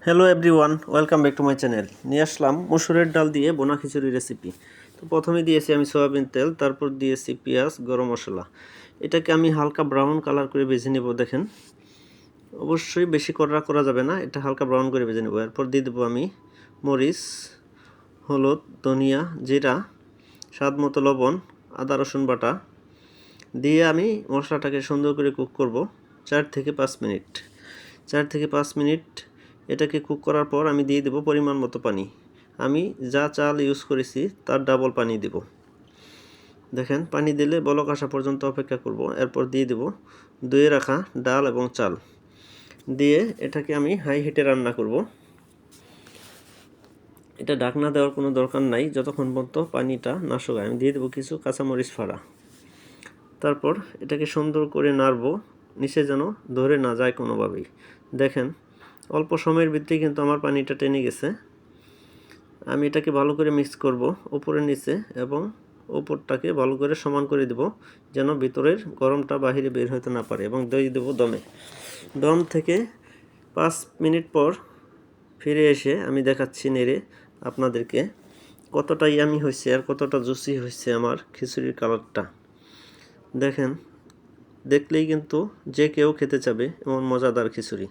Hello everyone, welcome back to my channel. নিয়ে আসলাম মসুরের ডাল দিয়ে বোনা খিচুড়ি রেসিপি। তো প্রথমে দিয়েছি আমি সয়াবিন তেল, তারপর দিয়েছি পেঁয়াজ, গরম মশলা। এটাকে আমি হালকা ব্রাউন কালার করে ভেজে নেব। দেখেন, অবশ্যই বেশি করা যাবে না, এটা হালকা ব্রাউন করে ভেজে নেব। এরপর দিয়ে দেবো আমি মরিচ, হলুদ, ধনিয়া, জিরা, স্বাদ মতো লবণ, আদা রসুন বাটা দিয়ে আমি মশলাটাকে সুন্দর করে কুক করব 4 থেকে 5 মিনিট। 4 থেকে 5 মিনিট এটাকে কুক করার পর আমি দিয়ে দেব পরিমাণ মতো পানি। আমি যা চাল ইউজ করেছি তার ডাবল পানি দেব। দেখেন, পানি দিলে বলক আসা পর্যন্ত অপেক্ষা করব। এরপর দিয়ে দেব ধুয়ে রাখা ডাল এবং চাল দিয়ে এটাকে আমি হাই হিটে রান্না করব। এটা ঢাকনা দেওয়ার কোনো দরকার নাই যতক্ষণ পর্যন্ত পানিটা না শুকায়। আমি দিয়ে দেবো কিছু কাঁচামরিচ ফাড়া। তারপর এটাকে সুন্দর করে নাড়ব, নিচে যেন ধরে না যায় কোনোভাবেই। দেখেন, অল্প সময়ের ভিতরেই কিন্তু আমার পানিটা টেনে গেছে। আমি এটাকে ভালো করে মিক্স করব উপরে নিচে, এবং উপরটাকে ভালো করে সমান করে দেব যেন ভিতরের গরমটা বাহিরে বের হতে না পারে। এবং দই দেব দমে। দম থেকে 5 মিনিট পর ফিরে এসে আমি দেখাচ্ছি নেড়ে আপনাদেরকে কতটা ইয়ামি হয়েছে আর কতটা জুসি হয়েছে আমার খিচুড়ির কালারটা। দেখেন, দেখলেই কিন্তু যে কেউ খেতে চাবে এমন মজাদার খিচুড়ি।